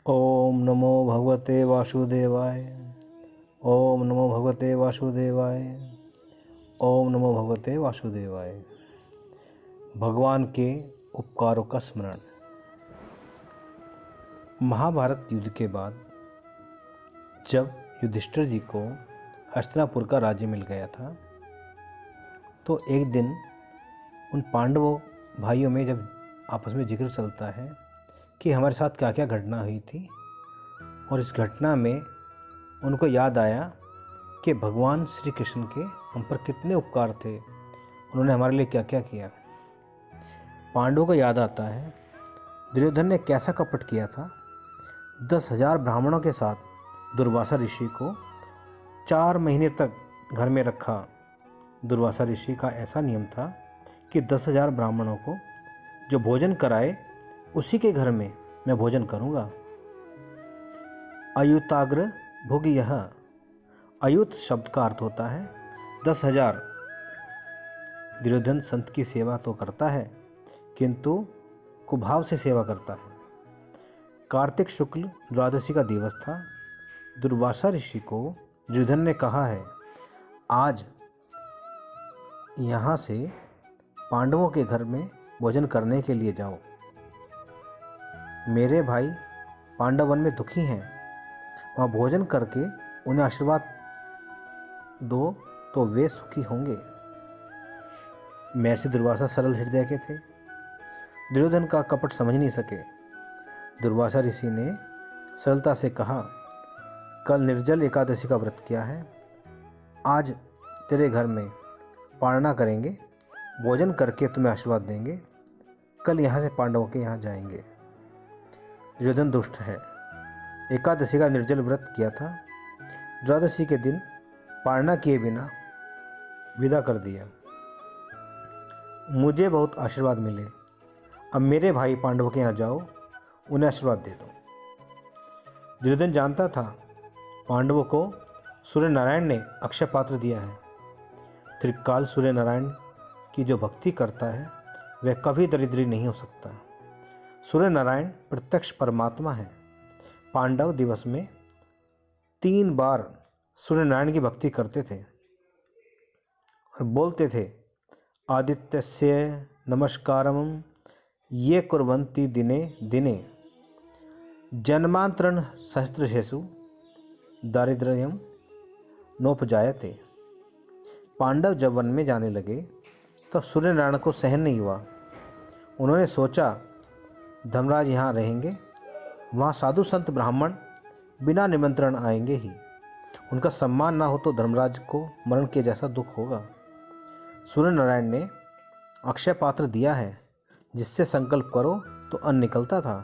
ओम नमो भगवते वासुदेवाय। ओम नमो भगवते वासुदेवाय। ओम नमो भगवते वासुदेवाय। भगवान के उपकारों का स्मरण। महाभारत युद्ध के बाद जब युधिष्ठिर जी को हस्तिनापुर का राज्य मिल गया था, तो एक दिन उन पांडवों भाइयों में जब आपस में जिक्र चलता है कि हमारे साथ क्या क्या घटना हुई थी, और इस घटना में उनको याद आया कि भगवान श्री कृष्ण के हम पर कितने उपकार थे, उन्होंने हमारे लिए क्या क्या किया। पांडवों को याद आता है दुर्योधन ने कैसा कपट किया था। 10,000 ब्राह्मणों के साथ दुर्वासा ऋषि को 4 महीने तक घर में रखा। दुर्वासा ऋषि का ऐसा नियम था कि 10,000 ब्राह्मणों को जो भोजन कराए उसी के घर में मैं भोजन करूंगा। अयुताग्र भोग यह। अयुत शब्द का अर्थ होता है 10,000। दुर्योधन संत की सेवा तो करता है, किंतु कुभाव से सेवा करता है। कार्तिक शुक्ल द्वादशी का दिवस था। दुर्वासा ऋषि को दुर्योधन ने कहा है, आज यहाँ से पांडवों के घर में भोजन करने के लिए जाओ। मेरे भाई पांडव वन में दुखी हैं, वहाँ भोजन करके उन्हें आशीर्वाद दो तो वे सुखी होंगे। महर्षि दुर्वासा सरल हृदय के थे, दुर्योधन का कपट समझ नहीं सके। दुर्वासा ऋषि ने सरलता से कहा, कल निर्जल एकादशी का व्रत किया है, आज तेरे घर में पारणा करेंगे, भोजन करके तुम्हें आशीर्वाद देंगे, कल यहाँ से पांडवों के यहाँ जाएंगे। दुर्योधन दुष्ट है, एकादशी का निर्जल व्रत किया था, द्वादशी के दिन पारणा किए बिना विदा कर दिया। मुझे बहुत आशीर्वाद मिले, अब मेरे भाई पांडवों के यहाँ जाओ, उन्हें आशीर्वाद दे दो। दुर्योधन जानता था पांडवों को सूर्य नारायण ने अक्षय पात्र दिया है। त्रिकाल सूर्य नारायण की जो भक्ति करता है वह कभी दरिद्री नहीं हो सकता। सूर्य नारायण प्रत्यक्ष परमात्मा है। पांडव दिवस में 3 बार सूर्य नारायण की भक्ति करते थे और बोलते थे, आदित्यस्य नमस्कारम ये कुर्वन्ति दिने दिने जन्मांतरण सहस्त्रशेषु दारिद्र्यम नोपजायते। पांडव जब वन में जाने लगे तब सूर्य नारायण को सहन नहीं हुआ। उन्होंने सोचा धर्मराज यहाँ रहेंगे, वहाँ साधु संत ब्राह्मण बिना निमंत्रण आएंगे ही, उनका सम्मान ना हो तो धर्मराज को मरण के जैसा दुख होगा। सूर्य नारायण ने अक्षय पात्र दिया है, जिससे संकल्प करो तो अन्न निकलता था।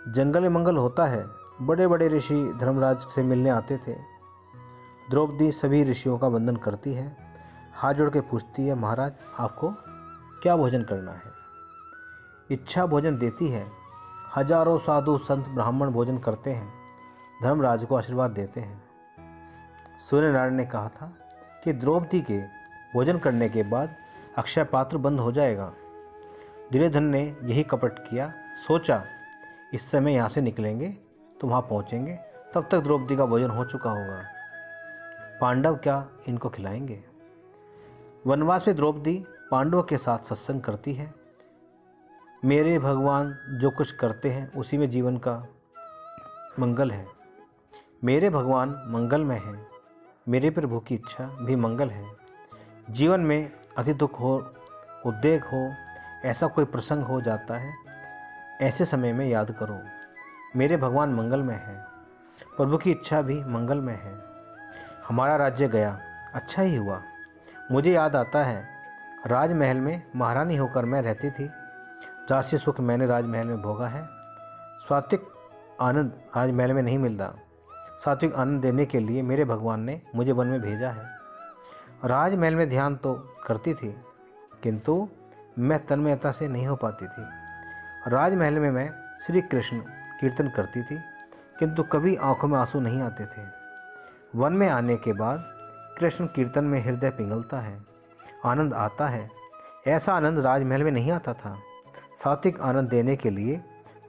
जंगल में मंगल होता है, बड़े बड़े ऋषि धर्मराज से मिलने आते थे। द्रौपदी सभी ऋषियों का वंदन करती है, हाथ जोड़ के पूछती है, महाराज आपको क्या भोजन करना है। इच्छा भोजन देती है। हजारों साधु संत ब्राह्मण भोजन करते हैं, धर्मराज को आशीर्वाद देते हैं। सूर्य नारायण ने कहा था कि द्रौपदी के भोजन करने के बाद अक्षय पात्र बंद हो जाएगा। दुर्योधन ने यही कपट किया, सोचा इस समय यहाँ से निकलेंगे तो वहाँ पहुँचेंगे, तब तक द्रौपदी का भोजन हो चुका होगा। पांडव क्या इनको खिलाएंगे। वनवास में द्रौपदी पांडवों के साथ सत्संग करती है। मेरे भगवान जो कुछ करते हैं उसी में जीवन का मंगल है। मेरे भगवान मंगलमय है, मेरे प्रभु की इच्छा भी मंगल है। जीवन में अति दुख हो, उद्वेग हो, ऐसा कोई प्रसंग हो जाता है, ऐसे समय में याद करो मेरे भगवान मंगलमय है, प्रभु की इच्छा भी मंगलमय है। हमारा राज्य गया, अच्छा ही हुआ। मुझे याद आता है राजमहल में महारानी होकर मैं रहती थी। राष्ट्रीय सुख मैंने राजमहल में भोगा है। सात्विक आनंद राजमहल में नहीं मिलता। सात्विक आनंद देने के लिए मेरे भगवान ने मुझे वन में भेजा है। राजमहल में ध्यान तो करती थी, किंतु मैं तन्मयता से नहीं हो पाती थी। राजमहल में मैं श्री कृष्ण कीर्तन करती थी, किंतु कभी आंखों में आंसू नहीं आते थे। वन में आने के बाद कृष्ण कीर्तन में हृदय पिघलता है, आनंद आता है। ऐसा आनंद राजमहल में नहीं आता था। सात्विक आनंद देने के लिए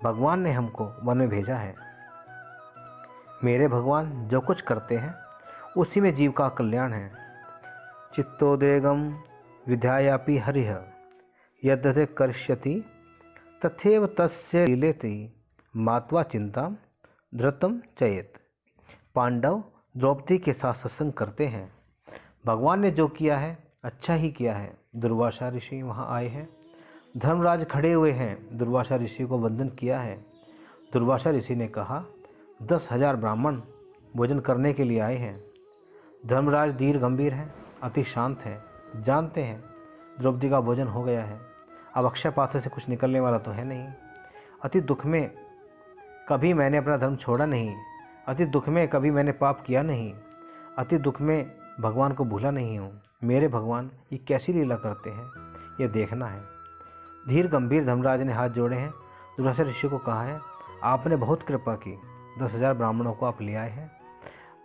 भगवान ने हमको वन में भेजा है। मेरे भगवान जो कुछ करते हैं उसी में जीव का कल्याण है। चित्तोदेगम विद्यायापि हरिः यद्यते करिष्यति तथैव तस्य लीलेति मात्वा चिंता धृतम चयेत। पांडव द्रौपदी के साथ सत्संग करते हैं। भगवान ने जो किया है अच्छा ही किया है। दुर्वासा ऋषि वहाँ आए हैं। धर्मराज खड़े हुए हैं। दुर्वासा ऋषि को वंदन किया है। दुर्वासा ऋषि ने कहा 10,000 ब्राह्मण भोजन करने के लिए आए हैं। धर्मराज धीर गंभीर हैं, अति शांत हैं, जानते हैं द्रौपदी का भोजन हो गया है, अब अक्षय पात्र से कुछ निकलने वाला तो है नहीं। अति दुख में कभी मैंने अपना धर्म छोड़ा नहीं, अति दुख में कभी मैंने पाप किया नहीं, अति दुख में भगवान को भूला नहीं हूँ। मेरे भगवान ये कैसी लीला करते हैं ये देखना है। धीर गंभीर धर्मराज ने हाथ जोड़े हैं। दुर्वासा ऋषि को कहा है आपने बहुत कृपा की, 10,000 ब्राह्मणों को आप ले आए हैं।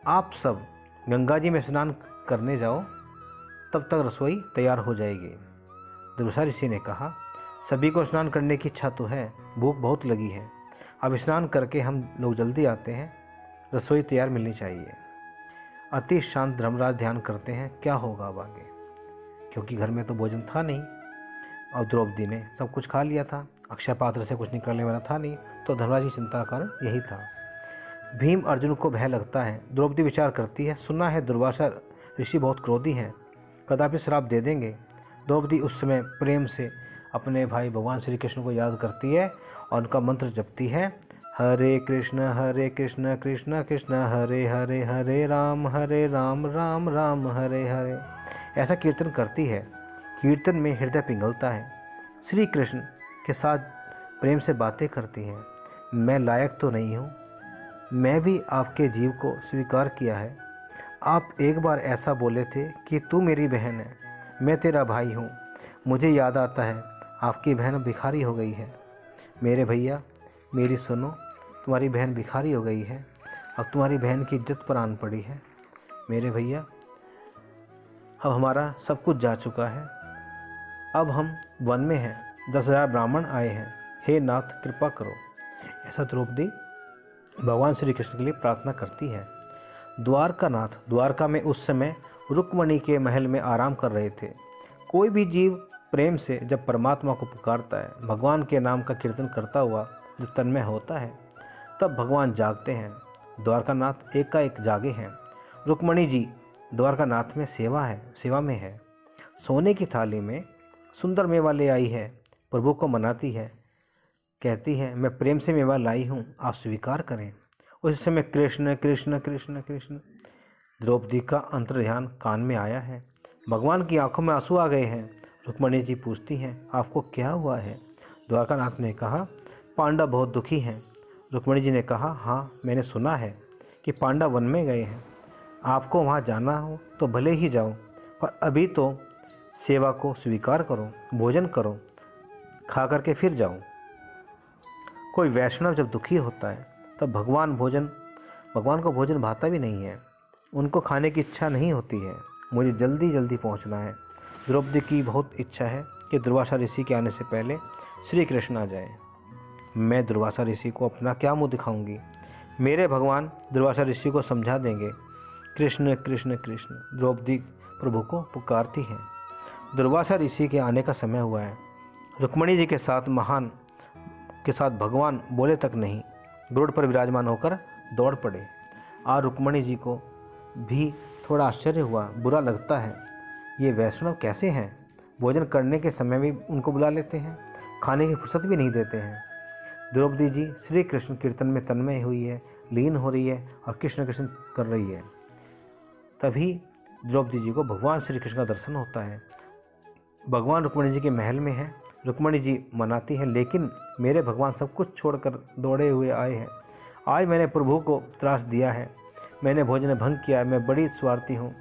आप सब गंगा जी में स्नान करने जाओ, तब तक रसोई तैयार हो जाएगी। दुर्वासा ऋषि ने कहा सभी को स्नान करने की इच्छा तो है, भूख बहुत लगी है, अब स्नान करके हम लोग जल्दी आते हैं, रसोई तैयार मिलनी चाहिए। अति शांत धर्मराज ध्यान करते हैं क्या होगा अब आगे, क्योंकि घर में तो भोजन था नहीं और द्रौपदी ने सब कुछ खा लिया था, अक्षय पात्र से कुछ निकलने वाला था नहीं, तो धर्मराज की चिंता का कारण यही था। भीम अर्जुन को भय लगता है। द्रौपदी विचार करती है सुना है दुर्वासा ऋषि बहुत क्रोधी हैं, कदापि श्राप दे देंगे। द्रौपदी उस समय प्रेम से अपने भाई भगवान श्री कृष्ण को याद करती है और उनका मंत्र जपती है हरे कृष्ण कृष्ण कृष्ण हरे हरे, हरे राम राम राम हरे हरे। ऐसा कीर्तन करती है। कीर्तन में हृदय पिघलता है। श्री कृष्ण के साथ प्रेम से बातें करती है। मैं लायक तो नहीं हूँ, मैं भी आपके जीव को स्वीकार किया है। आप एक बार ऐसा बोले थे कि तू मेरी बहन है, मैं तेरा भाई हूँ। मुझे याद आता है आपकी बहन भिखारी हो गई है। मेरे भैया मेरी सुनो, तुम्हारी बहन भिखारी हो गई है, अब तुम्हारी बहन की इज्जत पर आन पड़ी है। मेरे भैया अब हमारा सब कुछ जा चुका है, अब हम वन में हैं, 10,000 ब्राह्मण आए हैं, हे नाथ कृपा करो। ऐसा द्रौपदी भगवान श्री कृष्ण के लिए प्रार्थना करती है। द्वारका नाथ, द्वारका में उस समय रुक्मणी के महल में आराम कर रहे थे। कोई भी जीव प्रेम से जब परमात्मा को पुकारता है, भगवान के नाम का कीर्तन करता हुआ जब तन्मय होता है, तब भगवान जागते हैं। द्वारका नाथ एकाएक जागे हैं। रुक्मणी जी द्वारका नाथ में सेवा में है। सोने की थाली में सुंदर मेवा ले आई है, प्रभु को मनाती है, कहती है मैं प्रेम से मेवा लाई हूँ, आप स्वीकार करें। उस समय कृष्ण कृष्ण कृष्ण कृष्ण द्रौपदी का अंतर्ध्यान कान में आया है। भगवान की आंखों में आंसू आ गए हैं। रुक्मणी जी पूछती हैं आपको क्या हुआ है। द्वारकानाथ ने कहा पांडव बहुत दुखी हैं। रुक्मणी जी ने कहा हाँ मैंने सुना है कि पांडव वन में गए हैं, आपको वहाँ जाना हो तो भले ही जाओ, पर अभी तो सेवा को स्वीकार करो, भोजन करो, खा करके फिर जाओ। कोई वैष्णव जब दुखी होता है तब भगवान को भोजन भाता भी नहीं है, उनको खाने की इच्छा नहीं होती है। मुझे जल्दी जल्दी पहुंचना है। द्रौपदी की बहुत इच्छा है कि दुर्वासा ऋषि के आने से पहले श्री कृष्ण आ जाए। मैं दुर्वासा ऋषि को अपना क्या मुंह दिखाऊंगी। मेरे भगवान दुर्वासा ऋषि को समझा देंगे। कृष्ण कृष्ण कृष्ण द्रौपदी प्रभु को पुकारती है। दुर्वासा ऋषि के आने का समय हुआ है। रुक्मणी जी के साथ भगवान बोले तक नहीं, गरुड़ पर विराजमान होकर दौड़ पड़े। और रुक्मणी जी को भी थोड़ा आश्चर्य हुआ, बुरा लगता है, ये वैष्णव कैसे हैं, भोजन करने के समय भी उनको बुला लेते हैं, खाने की फुर्सत भी नहीं देते हैं। द्रौपदी जी श्री कृष्ण कीर्तन में तन्मय हुई है, लीन हो रही है और कृष्ण कृष्ण कर रही है। तभी द्रौपदी जी को भगवान श्री कृष्ण का दर्शन होता है। भगवान रुक्मणी जी के महल में हैं। रुक्मणी जी मनाती हैं लेकिन मेरे भगवान सब कुछ छोड़कर दौड़े हुए आए हैं। आज मैंने प्रभु को त्रास दिया है, मैंने भोजन भंग किया है, मैं बड़ी स्वार्थी हूँ,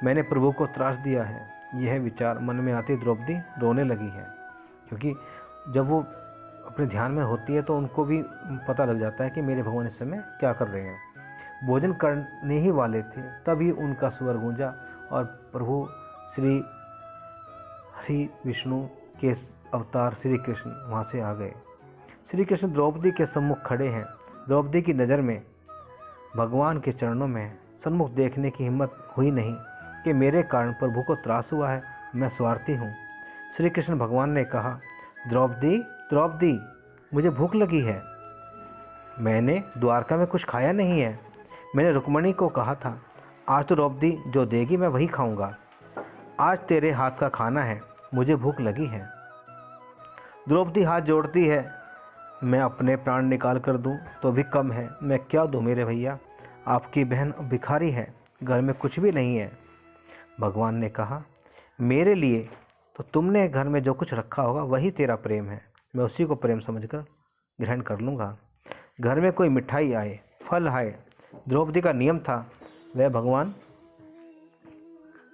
मैंने प्रभु को त्रास दिया है। यह विचार मन में आती द्रौपदी रोने लगी है, क्योंकि जब वो अपने ध्यान में होती है तो उनको भी पता लग जाता है कि मेरे भगवान इस समय क्या कर रहे हैं। भोजन करने ही वाले थे तभी उनका स्वर गूंजा और प्रभु श्री हरि विष्णु के अवतार श्री कृष्ण वहाँ से आ गए। श्री कृष्ण द्रौपदी के सम्मुख खड़े हैं। द्रौपदी की नज़र में भगवान के चरणों में सन्मुख देखने की हिम्मत हुई नहीं कि मेरे कारण प्रभु को त्रास हुआ है, मैं स्वार्थी हूँ। श्री कृष्ण भगवान ने कहा, द्रौपदी द्रौपदी, मुझे भूख लगी है। मैंने द्वारका में कुछ खाया नहीं है। मैंने रुक्मणी को कहा था, आज तो द्रौपदी जो देगी मैं वही खाऊंगा। आज तेरे हाथ का खाना है, मुझे भूख लगी है। द्रौपदी हाथ जोड़ती है, मैं अपने प्राण निकाल कर दूं तो भी कम है। मैं क्या दूं मेरे भैया, आपकी बहन भिखारी है, घर में कुछ भी नहीं है। भगवान ने कहा, मेरे लिए तो तुमने घर में जो कुछ रखा होगा वही तेरा प्रेम है, मैं उसी को प्रेम समझकर ग्रहण कर लूँगा। घर में कोई मिठाई आए, फल आए, द्रौपदी का नियम था वह भगवान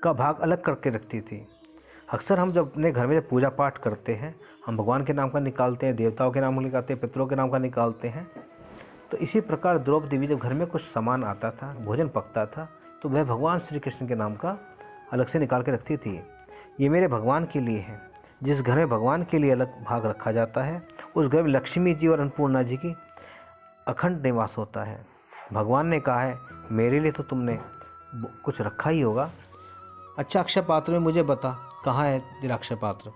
का भाग अलग करके रखती थी। अक्सर हम जब अपने घर में जब पूजा पाठ करते हैं, हम भगवान के नाम का निकालते हैं, देवताओं के नाम का निकालते हैं, पितरों के नाम का निकालते हैं। तो इसी प्रकार द्रौपदी भी जब घर में कुछ सामान आता था, भोजन पकता था, तो वह भगवान श्री कृष्ण के नाम का अलग से निकाल के रखती थी। ये मेरे भगवान के लिए है। जिस घर में भगवान के लिए अलग भाग रखा जाता है, उस घर में लक्ष्मी जी और अन्नपूर्णा जी की अखंड निवास होता है। भगवान ने कहा है, मेरे लिए तो तुमने कुछ रखा ही होगा। अच्छा, अक्षय पात्र में मुझे बता, कहाँ है तेरा अक्षय पात्र?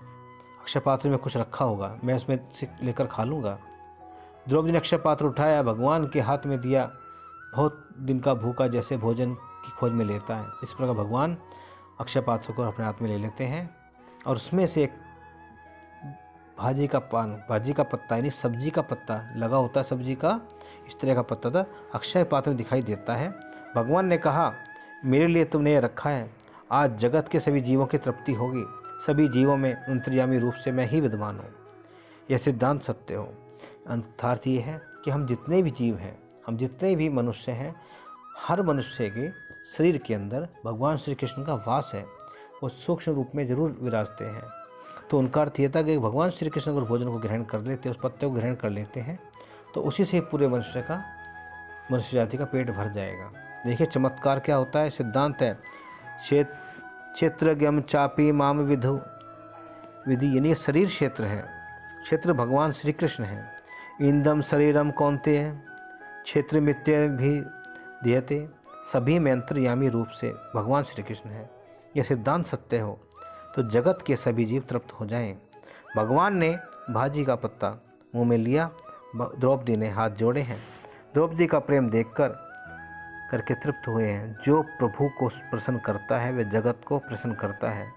अक्षय पात्र में कुछ रखा होगा, मैं उसमें से लेकर खा लूँगा। द्रौपदी ने अक्षय पात्र उठाया, भगवान के हाथ में दिया। बहुत दिन का भूखा जैसे भोजन की खोज में लेता है, इस प्रकार भगवान अक्षय पात्र को अपने हाथ में ले लेते हैं और उसमें से एक भाजी का पत्ता यानी सब्जी का पत्ता लगा होता है, सब्जी का इस तरह का पत्ता था, अक्षय पात्र में दिखाई देता है। भगवान ने कहा, मेरे लिए तुमने ये रखा है, आज जगत के सभी जीवों की तृप्ति होगी। सभी जीवों में अंतर्यामी रूप से मैं ही विद्यमान हूँ, यह सिद्धांत सत्य हो। अर्थात ये है कि हम जितने भी जीव हैं, हम जितने भी मनुष्य हैं, हर मनुष्य के शरीर के अंदर भगवान श्री कृष्ण का वास है, वो सूक्ष्म रूप में जरूर विराजते हैं। तो उनका अर्थ ये था कि भगवान श्री कृष्ण अगर भोजन को ग्रहण कर लेते हैं, उस पत्ते को ग्रहण कर लेते हैं, तो उसी से पूरे मनुष्य जाति का पेट भर जाएगा। देखिए चमत्कार क्या होता है, सिद्धांत है, क्षेत्रज्ञम चापी माम विधु विधि, यानी शरीर क्षेत्र है, क्षेत्र भगवान श्री कृष्ण है। इंदम शरीरम कौनते है, क्षेत्र मित्य भी दियते, सभी में अंतर्यामी रूप से भगवान श्री कृष्ण है। यह सिद्धांत सत्य हो तो जगत के सभी जीव तृप्त हो जाएं। भगवान ने भाजी का पत्ता मुंह में लिया, द्रौपदी ने हाथ जोड़े हैं। द्रौपदी का प्रेम देखकर करके तृप्त हुए हैं। जो प्रभु को प्रसन्न करता है वह जगत को प्रसन्न करता है।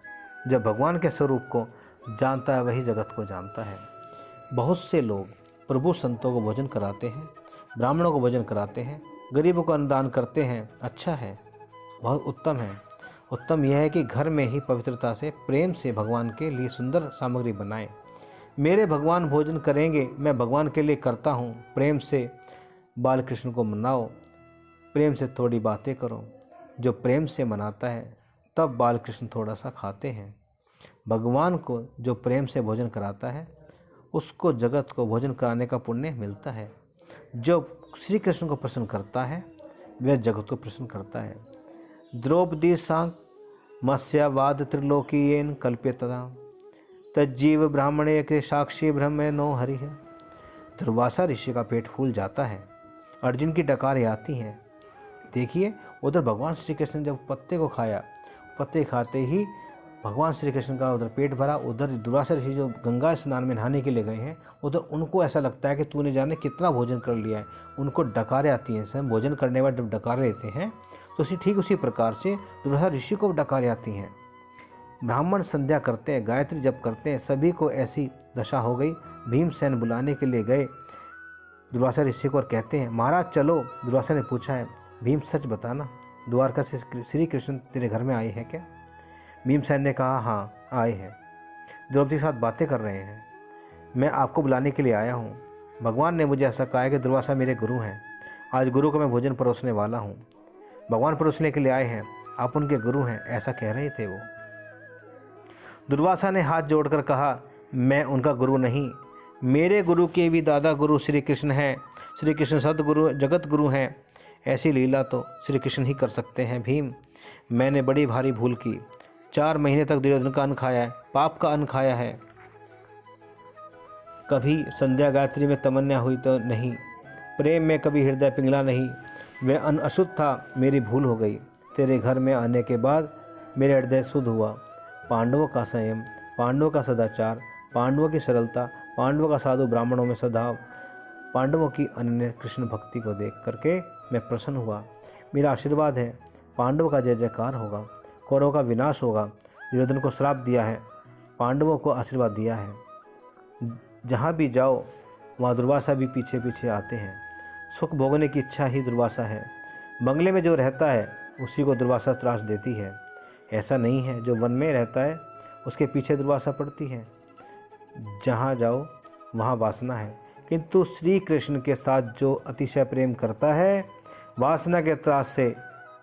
जब भगवान के स्वरूप को जानता है वही जगत को जानता है। बहुत से लोग प्रभु संतों को भोजन कराते हैं, ब्राह्मणों को भोजन कराते हैं, गरीबों को अन्नदान करते हैं, अच्छा है, बहुत उत्तम है। उत्तम यह है कि घर में ही पवित्रता से प्रेम से भगवान के लिए सुंदर सामग्री बनाएं। मेरे भगवान भोजन करेंगे, मैं भगवान के लिए करता हूँ। प्रेम से बाल कृष्ण को मनाओ, प्रेम से थोड़ी बातें करो। जो प्रेम से मनाता है तब बाल कृष्ण थोड़ा सा खाते हैं। भगवान को जो प्रेम से भोजन कराता है उसको जगत को भोजन कराने का पुण्य मिलता है। जो श्री कृष्ण को प्रसन्न करता है वह जगत को प्रसन्न करता है। द्रौपदी सांग मत्स्यवाद त्रिलोकीयेन कल्प्यतता तज्जीव ब्राह्मणे के साक्षी ब्रह्म नो हरि है। दुर्वासा ऋषि का पेट फूल जाता है, अर्जुन की डकारें आती हैं। देखिए उधर भगवान श्री कृष्ण ने जब पत्ते को खाया, पत्ते खाते ही भगवान श्री कृष्ण का उधर पेट भरा। उधर दुर्वासा ऋषि जो गंगा स्नान में नहाने के लिए गए हैं, उधर उनको ऐसा लगता है कि तूने जाने कितना भोजन कर लिया है। उनको डकारें आती हैं। हम भोजन करने के बाद जब डकारें लेते हैं तो ठीक उसी प्रकार से दुर्वासा ऋषि को डकारें आती हैं। ब्राह्मण संध्या करते हैं, गायत्री जप करते हैं, सभी को ऐसी दशा हो गई। भीमसेन बुलाने के लिए गए दुर्वासा ऋषि को और कहते हैं, महाराज चलो। दुर्वासा ने पूछा है, भीम सच बताना, द्वारका से श्री कृष्ण तेरे घर में आए हैं क्या? भीमसेन ने कहा, हाँ आए हैं, द्रौपदी के साथ बातें कर रहे हैं। मैं आपको बुलाने के लिए आया हूँ। भगवान ने मुझे ऐसा कहा है कि दुर्वासा मेरे गुरु हैं। आज गुरु को मैं भोजन परोसने वाला हूँ। भगवान परोसने के लिए आए हैं, आप उनके गुरु हैं, ऐसा कह रहे थे वो। दुर्वासा ने हाथ जोड़कर कहा, मैं उनका गुरु नहीं, मेरे गुरु के भी दादा गुरु श्री कृष्ण हैं। श्री कृष्ण सदगुरु जगत गुरु हैं। ऐसी लीला तो श्री कृष्ण ही कर सकते हैं। भीम, मैंने बड़ी भारी भूल की। 4 महीने तक दुर्योधन का अन्न खाया है, पाप का अन्न खाया है। कभी संध्या गायत्री में तमन्या हुई तो नहीं, प्रेम में कभी हृदय पिघला नहीं। वह अन्न अशुद्ध था, मेरी भूल हो गई। तेरे घर में आने के बाद मेरा हृदय शुद्ध हुआ। पांडवों का संयम, पांडवों का सदाचार, पांडवों की सरलता, पांडवों का साधु ब्राह्मणों में सद्भाव, पांडवों की अनन्य कृष्ण भक्ति को देख करके मैं प्रसन्न हुआ। मेरा आशीर्वाद है, पांडवों का जय जयकार होगा, कौरवों का विनाश होगा। दुर्योधन को श्राप दिया है, पांडवों को आशीर्वाद दिया है। जहाँ भी जाओ वहाँ दुर्वासा भी पीछे पीछे आते हैं। सुख भोगने की इच्छा ही दुर्वासा है। बंगले में जो रहता है उसी को दुर्वासा त्रास देती है। ऐसा नहीं है जो वन में रहता है उसके पीछे दुर्वासा पड़ती है। जहाँ जाओ वहाँ वासना है, किंतु श्री कृष्ण के साथ जो अतिशय प्रेम करता है वासना के त्रास से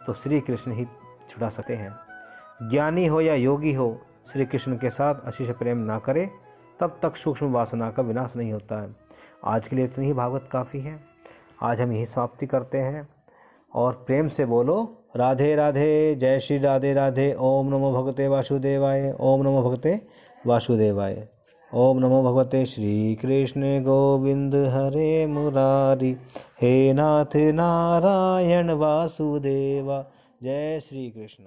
तो श्री कृष्ण ही छुड़ा सकते हैं। ज्ञानी हो या योगी हो, श्री कृष्ण के साथ अतिशय प्रेम ना करे तब तक सूक्ष्म वासना का विनाश नहीं होता है। आज के लिए इतनी ही भागवत काफ़ी है। आज हम यही समाप्ति करते हैं और प्रेम से बोलो राधे राधे। जय श्री राधे राधे। ओम नमो भगवते वासुदेवाय। ओम नमो भगवते वासुदेवाय। ओम नमो भगवते श्री कृष्ण गोविंद हरे मुरारी। हे नाथ नारायण वासुदेवा। जय श्री कृष्ण।